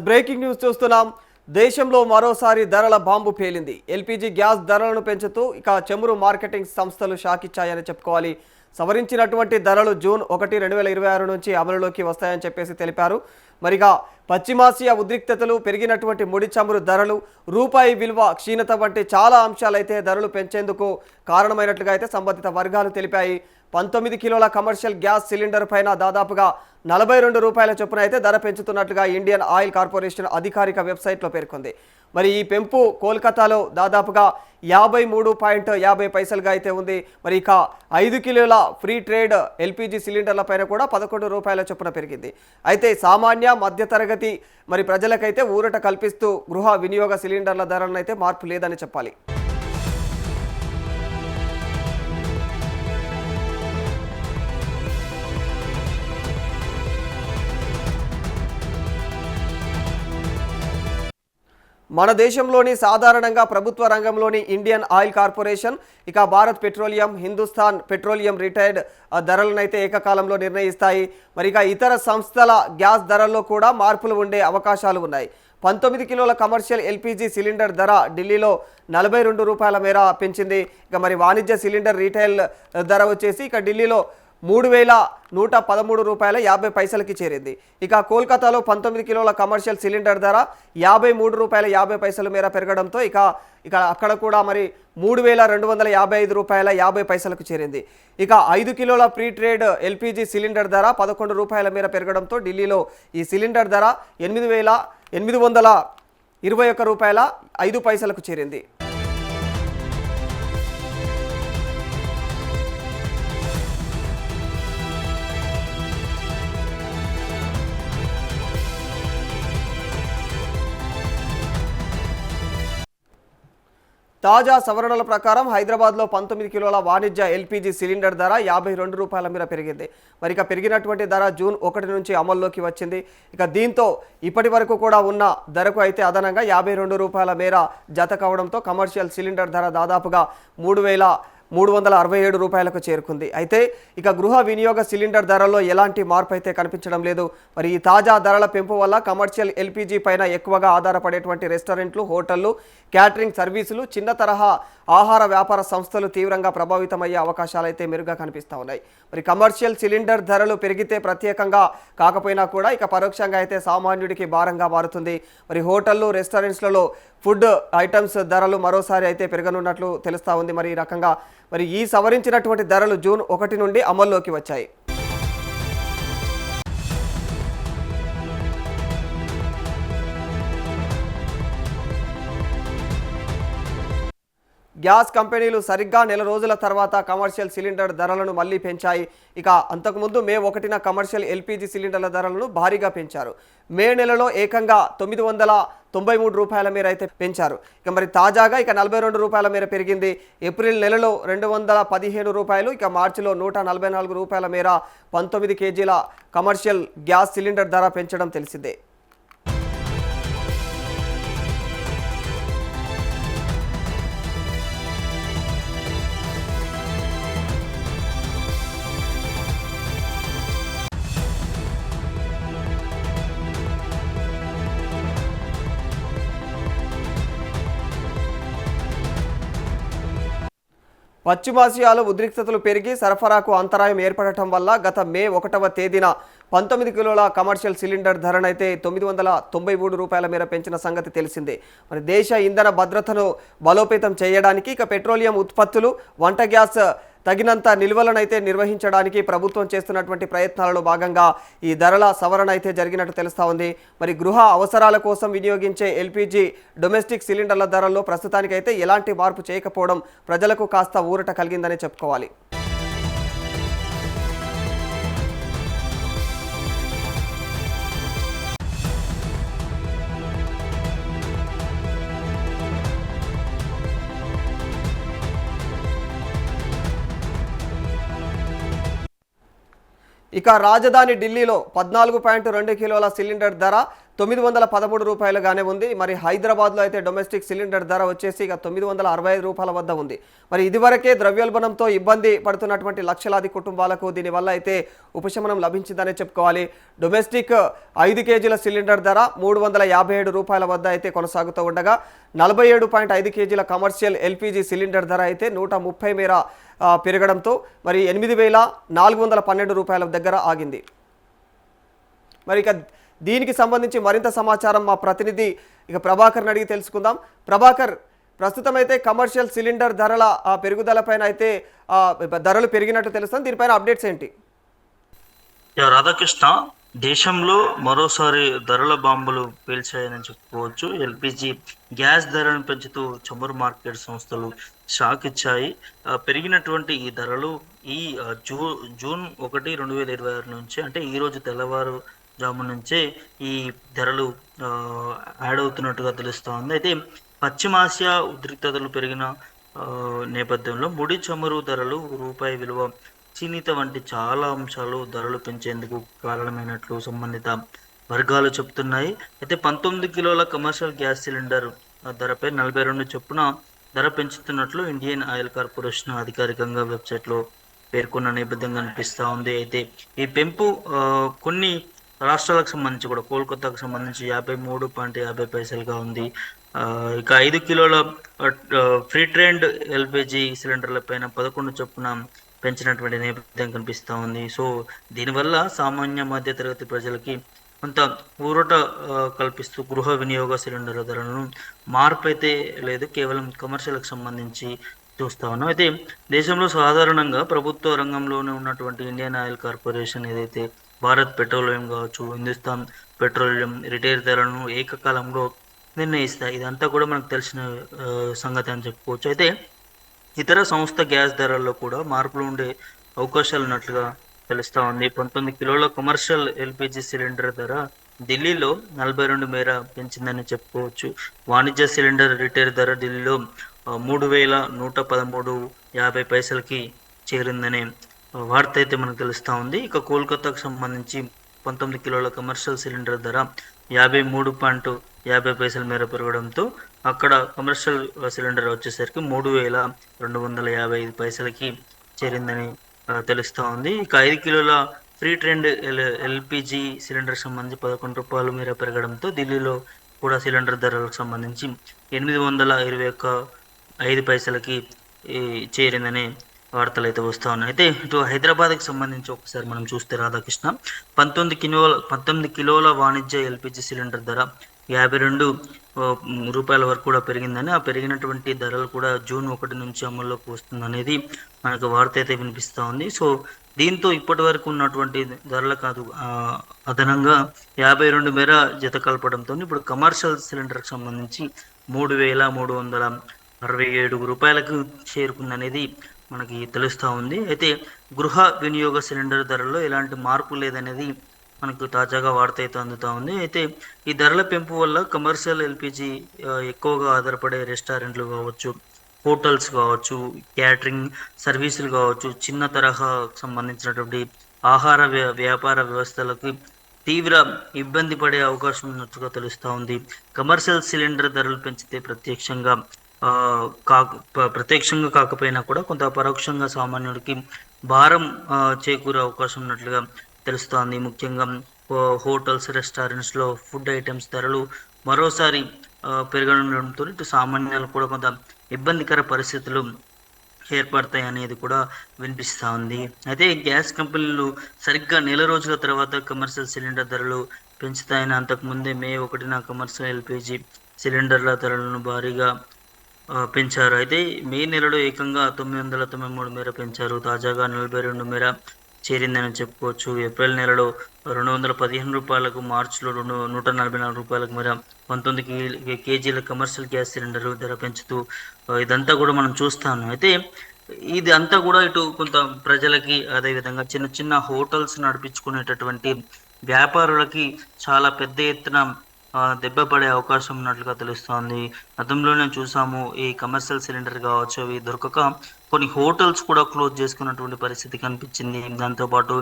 Breaking news చూస్తున్నాం. దేశంలో మరోసారి ధరల బాంబు పేలింది. ఎల్పీజీ గ్యాస్ ధరలను పెంచుతూ ఇక చమురు మార్కెటింగ్ సంస్థలు షాక్ ఇచ్చాయని చెప్పుకోవాలి. సవరించినటువంటి ధరలు జూన్ 1, 2026 నుంచి అమలులోకి వస్తాయని చెప్పేసి తెలిపారు. మరిగా పశ్చిమాసియా ఉద్రిక్తతలు, పెరిగినటువంటి ముడి చమురు ధరలు, రూపాయి విలువ క్షీణత వంటి చాలా అంశాలైతే ధరలు పెంచేందుకు కారణమైనట్లుగా అయితే సంబంధిత వర్గాలు తెలిపాయి. 19 కిలోల కమర్షియల్ గ్యాస్ సిలిండర్ పైన దాదాపుగా 42 రూపాయల చొప్పున అయితే ధర పెంచుతున్నట్లుగా ఇండియన్ ఆయిల్ కార్పొరేషన్ అధికారిక వెబ్సైట్లో పేర్కొంది. మరి ఈ పెంపు కోల్కతాలో దాదాపుగా 53.50 అయితే ఉంది. మరి ఇక 5 కిలోల ఫ్రీ ట్రేడ్ ఎల్పీజీ సిలిండర్ల పైన కూడా 11 రూపాయల చొప్పున పెరిగింది. అయితే సామాన్య మధ్యతరగతి మరి ప్రజలకైతే ఊరట కల్పిస్తూ గృహ వినియోగ సిలిండర్ల ధరలను అయితే మార్పు లేదని చెప్పాలి. మన దేశంలోని సాధారణంగా ప్రభుత్వ రంగంలోని ఇండియన్ ఆయిల్ కార్పొరేషన్, ఇక Bharat petroleum, Hindustan petroleum retired ధరలను అయితే ఏకకాలంలో నిర్ణయిస్తాయి. మరి ఇక ఇతర సంస్థల గ్యాస్ ధరల్లో కూడా మార్పులు ఉండే అవకాశాలు ఉన్నాయి. 19 కిలోల కమర్షియల్ ఎల్పీజీ సిలిండర్ ధర ఢిల్లీలో 42 రూపాయల మేర పెంచింది. ఇక మరి వాణిజ్య సిలిండర్ రీటైల్ ధర వచ్చేసి ఇక ఢిల్లీలో 3,113 రూపాయల 50 పైసలకి చేరింది. ఇక కోల్కతాలో 19 కిలోల కమర్షియల్ సిలిండర్ ధర 53 రూపాయల 50 పైసల మేర పెరగడంతో ఇక అక్కడ కూడా మరి 3,255 రూపాయల 50 పైసలకు చేరింది. ఇక 5 కిలోల ప్రీ ట్రేడ్ ఎల్పీజీ సిలిండర్ ధర 11 రూపాయల మేర పెరగడంతో ఢిల్లీలో ఈ సిలిండర్ ధర 8,821 రూపాయల 5 పైసలకు చేరింది. తాజా సవరణల ప్రకారం హైదరాబాద్లో 19 కిలోల వాణిజ్య ఎల్పీజీ సిలిండర్ ధర 52 రూపాయల మేర పెరిగింది. మరి ఇక పెరిగినటువంటి ధర జూన్ 1 నుంచి అమల్లోకి వచ్చింది. ఇక దీంతో ఇప్పటి వరకు కూడా ఉన్న ధరకు అయితే అదనంగా 52 రూపాయల మేర జత కావడంతో కమర్షియల్ సిలిండర్ ధర దాదాపుగా 3,367 రూపాయలకు చేరుకుంది. అయితే ఇక గృహ వినియోగ సిలిండర్ ధరల్లో ఎలాంటి మార్పు అయితే కనిపించడం లేదు. మరి ఈ తాజా ధరల పెంపు వల్ల కమర్షియల్ ఎల్పీజీ పైన ఎక్కువగా ఆధారపడేటువంటి రెస్టారెంట్లు, హోటళ్లు, క్యాటరింగ్ సర్వీసులు, చిన్న తరహా ఆహార వ్యాపార సంస్థలు తీవ్రంగా ప్రభావితమయ్యే అవకాశాలు అయితే మెరుగ్గా కనిపిస్తూ ఉన్నాయి. మరి కమర్షియల్ సిలిండర్ ధరలు పెరిగితే ప్రత్యేకంగా కాకపోయినా కూడా ఇక పరోక్షంగా అయితే సామాన్యుడికి భారంగా మారుతుంది. మరి హోటళ్లు, రెస్టారెంట్స్లలో ఫుడ్ ఐటమ్స్ ధరలు మరోసారి అయితే పెరగనున్నట్లు తెలుస్తూ ఉంది. మరి ఈ రకంగా మరి ఈ సవరించినటువంటి ధరలు జూన్ 1 నుండి అమల్లోకి వచ్చాయి. గ్యాస్ కంపెనీలు సరిగ్గా నెల రోజుల తర్వాత కమర్షియల్ సిలిండర్ ధరలను మళ్లీ పెంచాయి. ఇక అంతకుముందు మే 1న కమర్షియల్ ఎల్పీజీ సిలిండర్ల ధరలను భారీగా పెంచారు. మే నెలలో ఏకంగా 993 రూపాయల మేర అయితే పెంచారు. ఇక మరి తాజాగా ఇక 42 రూపాయల మేర పెరిగింది. ఏప్రిల్ నెలలో 215 రూపాయలు, ఇక మార్చిలో 144 రూపాయల మేర 19 కేజీల కమర్షియల్ గ్యాస్ సిలిండర్ ధర పెంచడం తెలిసిందే. పశ్చిమాసియాలో ఉద్రిక్తతలు పెరిగి సరఫరాకు అంతరాయం ఏర్పడటం వల్ల గత మే 1వ తేదీన 19 కిలోల కమర్షియల్ సిలిండర్ ధరనైతే 993 రూపాయల మేర పెంచిన సంగతి తెలిసిందే. మరి దేశ ఇంధన భద్రతను బలోపేతం చేయడానికి ఇక పెట్రోలియం ఉత్పత్తులు, వంట గ్యాస్ తగినంత నిల్వలనైతే నిర్వహించడానికి ప్రభుత్వం చేస్తున్నటువంటి ప్రయత్నాలలో భాగంగా ఈ ధరల సవరణ అయితే జరిగినట్టు తెలుస్తూ ఉంది. మరి గృహ అవసరాల కోసం వినియోగించే ఎల్పీజీ డొమెస్టిక్ సిలిండర్ల ధరల్లో ప్రస్తుతానికైతే ఎలాంటి మార్పు చేయకపోవడం ప్రజలకు కాస్త ఊరట కలిగిందనే చెప్పుకోవాలి. ఇక రాజధాని ఢిల్లీలో 14.2 కిలోల సిలిండర్ ధర 913 రూపాయలుగానే ఉంది. మరి హైదరాబాద్లో అయితే డొమెస్టిక్ సిలిండర్ ధర వచ్చేసి ఇక 965 రూపాయల వద్ద ఉంది. మరి ఇదివరకే ద్రవ్యోల్బణంతో ఇబ్బంది పడుతున్నటువంటి లక్షలాది కుటుంబాలకు దీనివల్ల అయితే ఉపశమనం లభించిందనే చెప్పుకోవాలి. డొమెస్టిక్ 5 కేజీల సిలిండర్ ధర 357 రూపాయల వద్ద అయితే కొనసాగుతూ ఉండగా 47.5 కేజీల కమర్షియల్ ఎల్పిజి సిలిండర్ ధర అయితే 130 మేర పెరగడంతో మరి 8,412 రూపాయల దగ్గర ఆగింది. మరి ఇక దీనికి సంబంధించి మరింత సమాచారం మా ప్రతినిధి ఇక ప్రభాకర్ని అడిగి తెలుసుకుందాం. ప్రభాకర్, ప్రస్తుతం అయితే కమర్షియల్ సిలిండర్ ధరల పెరుగుదలపైన అయితే ధరలు పెరిగినట్టు తెలుస్తుంది. దీనిపైన అప్డేట్స్ ఏంటి? రాధాకృష్ణ, దేశంలో మరోసారి ధరల బాంబులు పేల్చాయని చెప్పుకోవచ్చు. ఎల్పిజి గ్యాస్ ధరలను పెంచుతూ చమురు మార్కెట్ సంస్థలు షాక్ ఇచ్చాయి. పెరిగినటువంటి ఈ ధరలు ఈ జూన్ 1, 2026 నుంచి, అంటే ఈ రోజు తెల్లవారుజాము నుంచే ఈ ధరలు యాడ్ అవుతున్నట్టుగా తెలుస్తూ ఉంది. అయితే పశ్చిమాసియా ఉద్రిక్తతలు పెరిగిన నేపథ్యంలో ముడి చమురు ధరలు, రూపాయి విలువ, క్షీణిత వంటి చాలా అంశాలు ధరలు పెంచేందుకు కారణమైనట్లు సంబంధిత వర్గాలు చెబుతున్నాయి. అయితే 19 కిలోల కమర్షియల్ గ్యాస్ సిలిండర్ ధరపై 42 చొప్పున ధర పెంచుతున్నట్లు ఇండియన్ ఆయిల్ కార్పొరేషన్ అధికారికంగా వెబ్సైట్లో పేర్కొన్న నేపథ్యం కనిపిస్తూ ఉంది. అయితే ఈ పెంపు కొన్ని రాష్ట్రాలకు సంబంధించి కూడా, కోల్కతాకు సంబంధించి 53.50 ఉంది. ఇక 5 కిలోల ఫ్రీ ట్రెండ్ ఎల్పిజి సిలిండర్ల పైన 11 చొప్పున పెంచినటువంటి నేపథ్యం కనిపిస్తూ ఉంది. సో దీనివల్ల సామాన్య మధ్య తరగతి ప్రజలకి కొంత ఊరట కల్పిస్తూ గృహ వినియోగ సిలిండర్ల ధరలను మార్పు అయితే లేదు, కేవలం కమర్షియల్కి సంబంధించి చూస్తా ఉన్నాం. అయితే దేశంలో సాధారణంగా ప్రభుత్వ రంగంలోనే ఉన్నటువంటి ఇండియన్ ఆయిల్ కార్పొరేషన్ ఏదైతే భారత్ పెట్రోలియం కావచ్చు, హిందుస్థాన్ పెట్రోలియం రిటైల్ ధరలను ఏకకాలంలో నిర్ణయిస్తాయి. ఇదంతా కూడా మనకు తెలిసిన సంగతి అని చెప్పుకోవచ్చు. అయితే ఇతర సంస్థ గ్యాస్ ధరల్లో కూడా మార్పులు ఉండే అవకాశాలు ఉన్నట్లుగా తెలుస్తూ ఉంది. 19 కిలోల కమర్షియల్ ఎల్పిజి సిలిండర్ ధర ఢిల్లీలో 42 మేర పెంచిందని చెప్పుకోవచ్చు. వాణిజ్య సిలిండర్ రిటైల్ ధర ఢిల్లీలో 3,113.50 చేరిందనే వార్త అయితే మనకు తెలుస్తూ ఉంది. ఇక కోల్కతాకు సంబంధించి 19 కిలోల కమర్షియల్ సిలిండర్ ధర 53.50 మేర పెరగడంతో అక్కడ కమర్షియల్ సిలిండర్ వచ్చేసరికి 3,255 చేరిందని తెలుస్తూ ఉంది. ఇక 5 కిలోల ఫ్రీ ట్రెండ్ ఎల్పిజి సిలిండర్ సంబంధించి 11 రూపాయల మేర పెరగడంతో ఢిల్లీలో కూడా సిలిండర్ ధరలకు సంబంధించి 821.05 చేరిందని వార్తలు అయితే వస్తూ ఉన్నాయి. అయితే ఇటు హైదరాబాద్కి సంబంధించి ఒకసారి మనం చూస్తే రాధాకృష్ణ, 19 కిలోల వాణిజ్య ఎల్పిజి సిలిండర్ ధర 52 రూపాయల వరకు కూడా పెరిగిందని, ఆ పెరిగినటువంటి ధరలు కూడా జూన్ 1 నుంచి అమల్లోకి వస్తుందనేది మనకు వార్త అయితే వినిపిస్తూ ఉంది. సో దీంతో ఇప్పటి వరకు ఉన్నటువంటి ధరలు కాదు, అదనంగా 52 మేర జత కలపడంతో ఇప్పుడు కమర్షియల్ సిలిండర్కి సంబంధించి 3,367 రూపాయలకు చేరుకుందనేది మనకి తెలుస్తూ ఉంది. అయితే గృహ వినియోగ సిలిండర్ ధరల్లో ఎలాంటి మార్పు లేదనేది మనకు తాజాగా వార్త అయితే అందుతూ ఉంది. అయితే ఈ ధరల పెంపు వల్ల కమర్షియల్ ఎల్పిజి ఎక్కువగా ఆధారపడే రెస్టారెంట్లు కావచ్చు, హోటల్స్ కావచ్చు, క్యాటరింగ్ సర్వీసులు కావచ్చు, చిన్న తరహా సంబంధించినటువంటి ఆహార వ్యాపార వ్యవస్థలకు తీవ్ర ఇబ్బంది పడే అవకాశం ఉన్నట్టుగా తెలుస్తూ ఉంది. కమర్షియల్ సిలిండర్ ధరలు పెంచితే ప్రత్యక్షంగా కాకపోయినా కూడా కొంత పరోక్షంగా సామాన్యుడికి భారం చేకూరే అవకాశం ఉన్నట్లుగా తెలుస్తోంది. ముఖ్యంగా హోటల్స్, రెస్టారెంట్స్లో ఫుడ్ ఐటమ్స్ ధరలు మరోసారి పెరగడంతో ఇటు సామాన్యులు కూడా కొంత ఇబ్బందికర పరిస్థితులు ఏర్పడతాయి అనేది కూడా వినిపిస్తూ ఉంది. అయితే గ్యాస్ కంపెనీలు సరిగ్గా నెల రోజుల తర్వాత కమర్షియల్ సిలిండర్ ధరలు పెంచుతాయని అంతకుముందే మే 1న కమర్షియల్ ఎల్పిజి సిలిండర్ల ధరలను భారీగా పెంచారు. అయితే మే నెలలో ఏకంగా 993 మేర పెంచారు. తాజాగా 42 మేర చేరిందని చెప్పుకోవచ్చు. ఏప్రిల్ నెలలో 215 రూపాయలకు, మార్చిలో 144 రూపాయలకు మేర 19 కేజీల కమర్షియల్ గ్యాస్ సిలిండర్ ధర పెంచుతూ ఇదంతా కూడా మనం చూస్తాను. అయితే ఇది అంతా కూడా ఇటు కొంత ప్రజలకి, అదేవిధంగా చిన్న చిన్న హోటల్స్ నడిపించుకునేటటువంటి వ్యాపారులకి చాలా పెద్ద ఎత్తున దెబ్బ పడే అవకాశం ఉన్నట్లుగా తెలుస్తోంది. గతంలోనే చూసాము, ఈ కమర్షియల్ సిలిండర్ కావచ్చు అవి దొరకక కొన్ని హోటల్స్ కూడా క్లోజ్ చేసుకున్నటువంటి పరిస్థితి కనిపించింది. దాంతోపాటు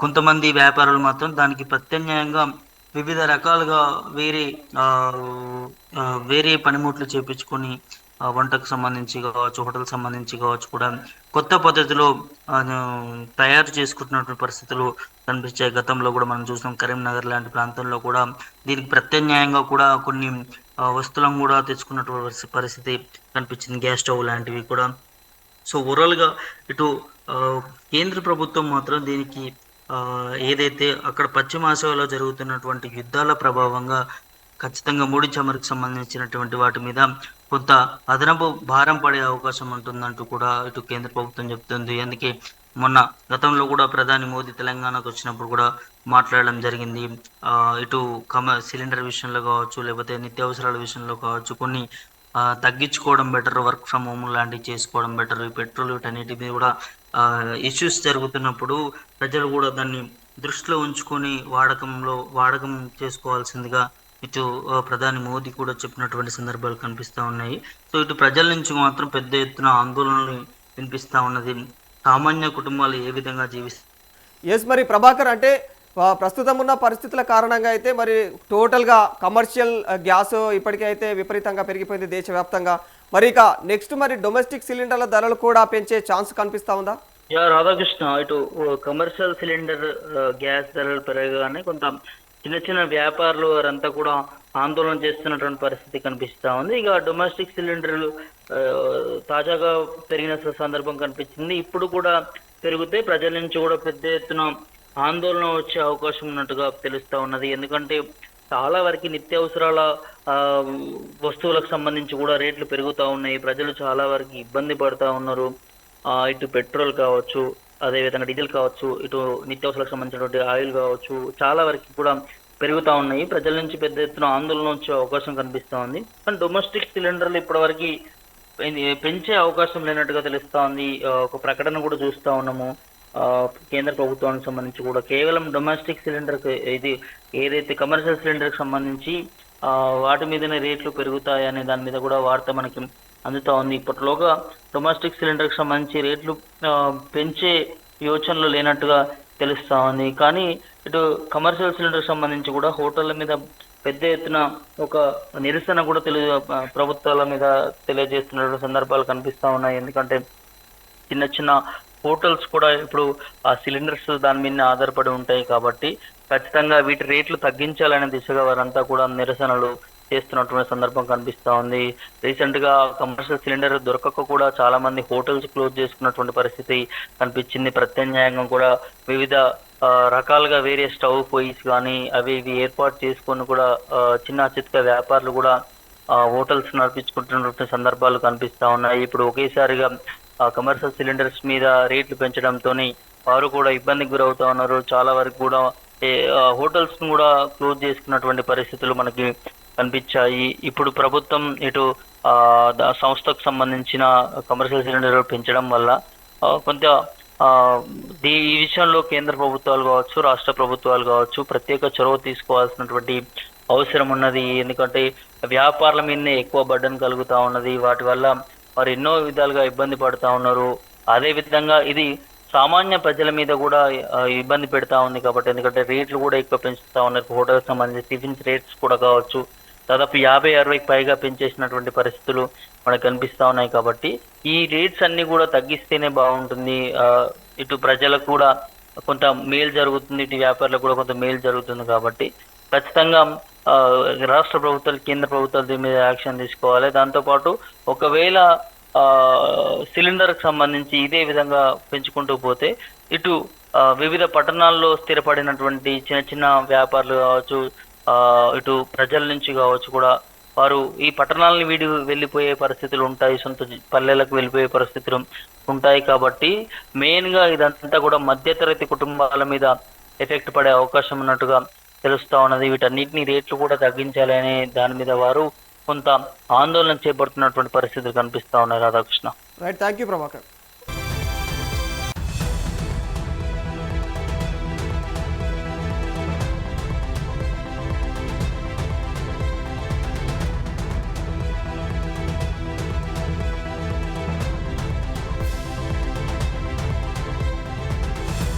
కొంతమంది వ్యాపారులు మాత్రం దానికి ప్రత్యామ్నాయంగా వివిధ రకాలుగా వేరే ఆ, వేరే పనిముట్లు చేపించుకొని వంటకు సంబంధించి కావచ్చు, హోటల్ సంబంధించి కావచ్చు కూడా కొత్త పద్ధతిలో ఆ, తయారు చేసుకుంటున్నటువంటి పరిస్థితులు కనిపించాయి. గతంలో కూడా మనం చూసాం, కరీంనగర్ లాంటి ప్రాంతంలో కూడా దీనికి ప్రత్యామ్నాయంగా కూడా కొన్ని వస్తువులను కూడా తెచ్చుకున్నటువంటి పరిస్థితి కనిపించింది, గ్యాస్ స్టవ్ లాంటివి కూడా. సో ఓవరాల్గా ఇటు ఆ, కేంద్ర ప్రభుత్వం మాత్రం దీనికి ఆ, ఏదైతే అక్కడ పశ్చిమ ఆసియాలో జరుగుతున్నటువంటి యుద్ధాల ప్రభావంగా ఖచ్చితంగా ముడి చమురుకు సంబంధించినటువంటి వాటి మీద కొంత అదనపు భారం పడే అవకాశం ఉంటుందంటూ కూడా ఇటు కేంద్ర ప్రభుత్వం చెప్తుంది. అందుకే మొన్న గతంలో కూడా ప్రధాని మోదీ తెలంగాణకు వచ్చినప్పుడు కూడా మాట్లాడడం జరిగింది. ఇటు సిలిండర్ విషయంలో కావచ్చు, లేకపోతే నిత్యావసరాల విషయంలో కావచ్చు, కొన్ని తగ్గించుకోవడం బెటర్, వర్క్ ఫ్రమ్ హోమ్ లాంటివి చేసుకోవడం బెటర్. ఈ పెట్రోల్ వీటన్నిటి మీద కూడా ఇష్యూస్ జరుగుతున్నప్పుడు ప్రజలు కూడా దాన్ని దృష్టిలో ఉంచుకొని వాడకం చేసుకోవాల్సిందిగా ఇటు ప్రధాని మోదీ కూడా చెప్పినటువంటి సందర్భాలు కనిపిస్తూ ఉన్నాయి. సో ఇటు ప్రజల నుంచి మాత్రం పెద్ద ఎత్తున ఆందోళనలు వినిపిస్తూ ఉన్నది. సామాన్య కుటుంబాలు ఏ విధంగా జీవిస్తాయి? ఎస్, మరి ప్రభాకర్, అంటే ప్రస్తుతం ఉన్న పరిస్థితుల కారణంగా అయితే మరి టోటల్గా కమర్షియల్ గ్యాస్ ఇప్పటికే అయితే విపరీతంగా పెరిగిపోయింది దేశవ్యాప్తంగా. మరి ఇక నెక్స్ట్ మరి డొమెస్టిక్ సిలిండర్ల ధరలు కూడా పెంచే ఛాన్స్ కనిపిస్తా ఉందా? రాధాకృష్ణ, ఇటు కమర్షియల్ సిలిండర్ గ్యాస్ ధరలు పెరగగానే కొంత చిన్న చిన్న వ్యాపారులు వారంతా కూడా ఆందోళన చేస్తున్నటువంటి పరిస్థితి కనిపిస్తూ ఉంది. ఇక డొమెస్టిక్ సిలిండర్లు తాజాగా పెరిగిన సందర్భం కనిపించింది. ఇప్పుడు కూడా పెరిగితే ప్రజల నుంచి కూడా పెద్ద ఎత్తున ఆందోళన వచ్చే అవకాశం ఉన్నట్టుగా తెలుస్తూ ఉన్నది. ఎందుకంటే చాలా వరకు నిత్యావసరాల వస్తువులకు సంబంధించి కూడా రేట్లు పెరుగుతూ ఉన్నాయి. ప్రజలు చాలా వరకు ఇబ్బంది పడుతూ ఉన్నారు. ఇటు పెట్రోల్ కావచ్చు, అదేవిధంగా డీజిల్ కావచ్చు, ఇటు నిత్యావసరాలకు సంబంధించినటువంటి ఆయిల్ కావచ్చు, చాలా వరకు కూడా పెరుగుతూ ఉన్నాయి. ప్రజల నుంచి పెద్ద ఎత్తున ఆందోళన వచ్చే అవకాశం కనిపిస్తూ ఉంది. కానీ డొమెస్టిక్ సిలిండర్లు ఇప్పటివరకు పెంచే అవకాశం లేనట్టుగా తెలుస్తూ ఉంది. ఒక ప్రకటన కూడా చూస్తూ ఉన్నాము కేంద్ర ప్రభుత్వానికి సంబంధించి కూడా. కేవలం డొమెస్టిక్ సిలిండర్, ఇది ఏదైతే కమర్షియల్ సిలిండర్కి సంబంధించి వాటి మీదనే రేట్లు పెరుగుతాయి అనే దాని మీద కూడా వార్త మనకి అందుతూ ఉంది. ఇప్పటిలోగా డొమెస్టిక్ సిలిండర్కి సంబంధించి రేట్లు పెంచే యోచనలు లేనట్టుగా తెలుస్తూ ఉంది. కానీ ఇటు కమర్షియల్ సిలిండర్కి సంబంధించి కూడా హోటళ్ళ మీద పెద్ద ఎత్తున ఒక నిరసన కూడా ప్రభుత్వాల మీద తెలియజేస్తున్న సందర్భాలు కనిపిస్తూ ఉన్నాయి. ఎందుకంటే చిన్న చిన్న హోటల్స్ కూడా ఇప్పుడు ఆ సిలిండర్స్ దాని మీద ఆధారపడి ఉంటాయి కాబట్టి ఖచ్చితంగా వీటి రేట్లు తగ్గించాలనే దిశగా వారంతా కూడా నిరసనలు చేస్తున్నటువంటి సందర్భం కనిపిస్తూ ఉంది. రీసెంట్గా కమర్షియల్ సిలిండర్ దొరకక కూడా చాలా మంది హోటల్స్ క్లోజ్ చేసుకున్నటువంటి పరిస్థితి కనిపించింది. ప్రత్యామ్నాయంగా కూడా వివిధ రకాలుగా వేరే స్టవ్ పొయ్యిస్ కానీ అవి ఇవి ఏర్పాటు చేసుకొని కూడా చిన్న చిత్క వ్యాపారులు కూడా హోటల్స్ నడిపించుకుంటున్నటువంటి సందర్భాలు కనిపిస్తూ ఉన్నాయి. ఇప్పుడు ఒకేసారిగా కమర్షియల్ సిలిండర్స్ మీద రేట్లు పెంచడంతో వారు కూడా ఇబ్బందికి గురవుతూ ఉన్నారు. చాలా వరకు కూడా హోటల్స్ ను కూడా క్లోజ్ చేసుకున్నటువంటి పరిస్థితులు మనకి కనిపించాయి. ఇప్పుడు ప్రభుత్వం ఇటు సంస్థకు సంబంధించిన కమర్షియల్ సిలిండర్ పెంచడం వల్ల కొంత ఈ విషయంలో కేంద్ర ప్రభుత్వాలు కావచ్చు, రాష్ట్ర ప్రభుత్వాలు కావచ్చు ప్రత్యేక చొరవ తీసుకోవాల్సినటువంటి అవసరం ఉన్నది. ఎందుకంటే వ్యాపారుల మీదనే ఎక్కువ బర్డెన్ కలుగుతూ ఉన్నది. వాటి వల్ల వారు ఎన్నో విధాలుగా ఇబ్బంది పడుతూ ఉన్నారు. అదేవిధంగా ఇది సామాన్య ప్రజల మీద కూడా ఇబ్బంది పెడతా ఉంది కాబట్టి, ఎందుకంటే రేట్లు కూడా ఎక్కువ పెంచుతూ ఉన్నారు. హోటల్కి సంబంధించి టిఫిన్స్ రేట్స్ కూడా కావచ్చు దాదాపు 50-60కి పైగా పెంచేసినటువంటి పరిస్థితులు మనకు కనిపిస్తూ ఉన్నాయి. కాబట్టి ఈ రేట్స్ అన్ని కూడా తగ్గిస్తేనే బాగుంటుంది. ఇటు ప్రజలకు కూడా కొంత మేలు జరుగుతుంది, ఇటు వ్యాపారులకు కూడా కొంత మేలు జరుగుతుంది. కాబట్టి ఖచ్చితంగా రాష్ట్ర ప్రభుత్వాలు, కేంద్ర ప్రభుత్వాలు దీని మీద యాక్షన్ తీసుకోవాలి. దాంతోపాటు ఒకవేళ సిలిండర్కి సంబంధించి ఇదే విధంగా పెంచుకుంటూ పోతే ఇటు వివిధ పట్టణాల్లో స్థిరపడినటువంటి చిన్న చిన్న వ్యాపారులు కావచ్చు, ఇటు ప్రజల నుంచి కావచ్చు కూడా వారు ఈ పట్టణాలను వెళ్ళిపోయే పరిస్థితులు ఉంటాయి, సొంత పల్లెలకు వెళ్ళిపోయే పరిస్థితులు ఉంటాయి. కాబట్టి మెయిన్గా ఇదంతా కూడా మధ్యతరగతి కుటుంబాల మీద ఎఫెక్ట్ పడే అవకాశం ఉన్నట్టుగా తెలుస్తూ ఉన్నది. వీటన్నిటిని రేట్లు కూడా తగ్గించాలనే దాని మీద వారు కొంత ఆందోళన చేపడుతున్నటువంటి పరిస్థితులు కనిపిస్తూ ఉన్నాయి. Radhakrishna, right, thank you Prabhakar.